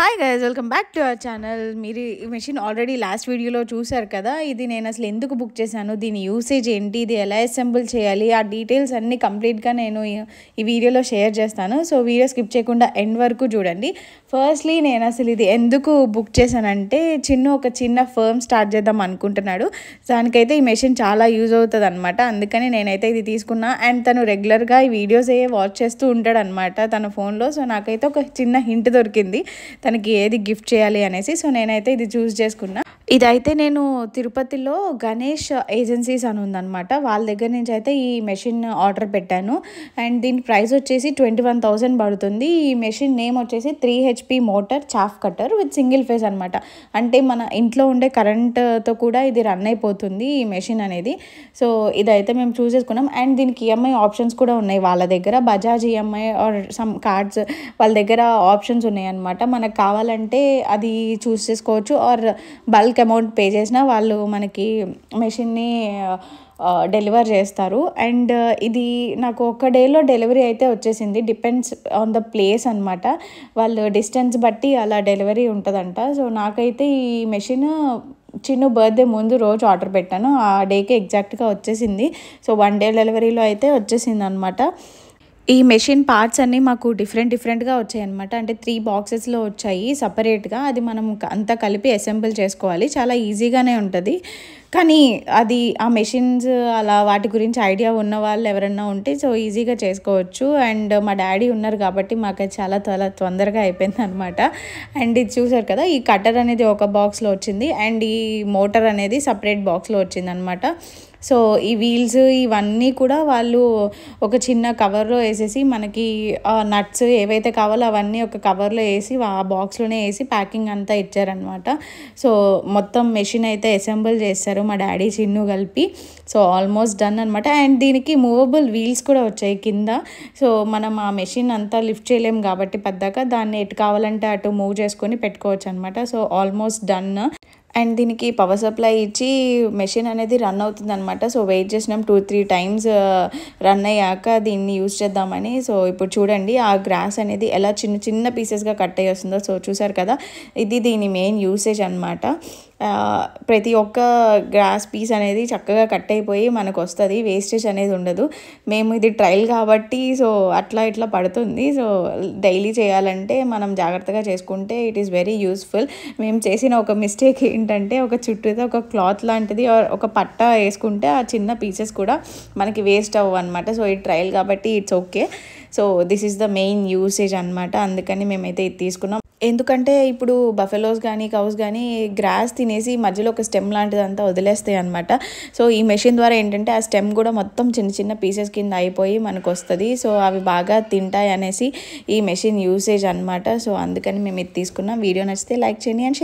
Hi guys, welcome back to our channel. మీరు ఈ machine already last వీడియోలో చూసారు కదా. ఇది నేను అసలు ఎందుకు బుక్ చేశాను, దీని యూసేజ్ ఏంటి, ఇది ఎలా అసెంబుల్ చేయాలి, ఆ డీటెయిల్స్ అన్నీ కంప్లీట్గా నేను ఈ వీడియోలో షేర్ చేస్తాను. సో వీడియో స్కిప్ చేయకుండా ఎండ్ వరకు చూడండి. ఫస్ట్లీ నేను అసలు ఇది ఎందుకు బుక్ చేశానంటే, ఒక చిన్న ఫర్మ్ స్టార్ట్ చేద్దాం అనుకుంటున్నాడు. దానికైతే ఈ మెషిన్ చాలా యూజ్ అవుతుంది అనమాట. అందుకని నేనైతే ఇది తీసుకున్నా. అండ్ తను రెగ్యులర్గా ఈ వీడియోస్ వాచ్ చేస్తూ ఉంటాడు అనమాట తన ఫోన్లో. సో నాకైతే ఒక చిన్న హింట్ దొరికింది తనకి ఏది గిఫ్ట్ చేయాలి అనేసి. సో నేనైతే ఇది చూస్ చేసుకున్నా. ఇదైతే నేను తిరుపతిలో గణేష్ ఏజెన్సీస్ అని ఉందన్నమాట. వాళ్ళ దగ్గర నుంచి అయితే ఈ మెషిన్ ఆర్డర్ పెట్టాను. అండ్ దీని ప్రైస్ వచ్చేసి 21,000 పడుతుంది. ఈ మెషిన్ నేమ్ వచ్చేసి 3HP motor chaff cutter with single phase అనమాట. అంటే మన ఇంట్లో ఉండే కరెంట్తో కూడా ఇది రన్ అయిపోతుంది ఈ మెషిన్ అనేది. సో ఇదైతే మేము చూస్ చేసుకున్నాం. అండ్ దీనికి ఈఎంఐ ఆప్షన్స్ కూడా ఉన్నాయి వాళ్ళ దగ్గర. Bajaj EMI or some cards వాళ్ళ దగ్గర ఆప్షన్స్ ఉన్నాయి అనమాట. మనకు కావాలంటే అది చూస్ చేసుకోవచ్చు. ఆర్ బల్క్ అమౌంట్ పే చేసినా వాళ్ళు మనకి మెషిన్ని డెలివర్ చేస్తారు. అండ్ ఇది నాకు ఒక డేలో డెలివరీ అయితే వచ్చేసింది. డిపెండ్స్ ఆన్ ద ప్లేస్ అనమాట. వాళ్ళు డిస్టెన్స్ బట్టి అలా డెలివరీ ఉంటుందంట. సో నాకైతే ఈ మెషిన్ చిన్న బర్త్డే ముందు రోజు ఆర్డర్ పెట్టాను. ఆ డేకి ఎగ్జాక్ట్గా వచ్చేసింది. సో 1 డే డెలివరీలో అయితే వచ్చేసింది అనమాట. ఈ మెషిన్ పార్ట్స్ అన్నీ మాకు డిఫరెంట్గా వచ్చాయి అనమాట. అంటే 3 బాక్సెస్లో వచ్చాయి సపరేట్గా. అది మనం అంతా కలిపి అసెంబుల్ చేసుకోవాలి. చాలా ఈజీగానే ఉంటుంది. కానీ అది ఆ మెషిన్స్ అలా వాటి గురించి ఐడియా ఉన్న వాళ్ళు ఎవరన్నా ఉంటే సో ఈజీగా చేసుకోవచ్చు. అండ్ మా డాడీ ఉన్నారు కాబట్టి మాకు చాలా తొందరగా అయిపోయింది అనమాట. అండ్ ఇది చూసారు కదా, ఈ కట్టర్ అనేది ఒక బాక్స్లో వచ్చింది. అండ్ ఈ మోటార్ అనేది సపరేట్ బాక్స్లో వచ్చింది అనమాట. సో ఈ వీల్స్ ఇవన్నీ కూడా వాళ్ళు ఒక చిన్న కవర్లో వేసేసి మనకి నట్స్ ఏవైతే కావాలో అవన్నీ ఒక కవర్లో వేసి ఆ బాక్స్లోనే వేసి ప్యాకింగ్ అంతా ఇచ్చారనమాట. సో మొత్తం మెషిన్ అయితే అసెంబుల్ చేస్తారు మా డాడీ చిన్ను కలిపి. సో ఆల్మోస్ట్ డన్ అనమాట. అండ్ దీనికి మూవబుల్ వీల్స్ కూడా వచ్చాయి కింద. సో మనం ఆ మెషిన్ అంతా లిఫ్ట్ చేయలేము కాబట్టి పెద్దగా దాన్ని ఎటు కావాలంటే అటు మూవ్ చేసుకొని పెట్టుకోవచ్చు అనమాట. So almost done. అండ్ దీనికి పవర్ సప్లై ఇచ్చి మెషిన్ అనేది రన్ అవుతుంది అనమాట. సో వెయిట్ చేసినాం 2-3 టైమ్స్ రన్ అయ్యాక దీన్ని యూజ్ చేద్దామని. సో ఇప్పుడు చూడండి ఆ గ్రాస్ అనేది ఎలా చిన్న పీసెస్గా కట్ అయ్యి వస్తుందో. సో చూసారు కదా, ఇది దీని మెయిన్ యూసేజ్ అనమాట. ప్రతి ఒక్క గ్రాస్ పీస్ అనేది చక్కగా కట్ అయిపోయి మనకు వస్తుంది. వేస్టేజ్ అనేది ఉండదు. మేము ఇది ట్రయల్ కాబట్టి సో ఇట్లా పడుతుంది. సో డైలీ చేయాలంటే మనం జాగ్రత్తగా చేసుకుంటే ఇట్ ఈస్ వెరీ యూస్ఫుల్. మేము చేసిన ఒక మిస్టేక్ ఏంటంటే ఒక చుట్టూతో ఒక క్లాత్ లాంటిది ఒక పట్ట వేసుకుంటే ఆ చిన్న పీసెస్ కూడా మనకి వేస్ట్ అవ్వవు అనమాట. సో ఈ ట్రయల్ కాబట్టి it's okay. So this is the main usage అనమాట. అందుకని మేమైతే ఇది తీసుకున్నాం. ఎందుకంటే ఇప్పుడు బఫెలోస్ కానీ కౌస్ కానీ గ్రాస్ తినేసి మధ్యలో ఒక స్టెమ్ లాంటిదంతా వదిలేస్తాయి అనమాట. సో ఈ మెషిన్ ద్వారా ఏంటంటే ఆ స్టెమ్ కూడా మొత్తం చిన్న పీసెస్ కింద అయిపోయి మనకు వస్తుంది. సో అవి బాగా తింటాయి అనేసి ఈ మెషిన్ యూసేజ్ అనమాట. సో అందుకని మేము ఇది తీసుకున్నాం. వీడియో నచ్చితే లైక్ చేయండి అండ్ షేర్.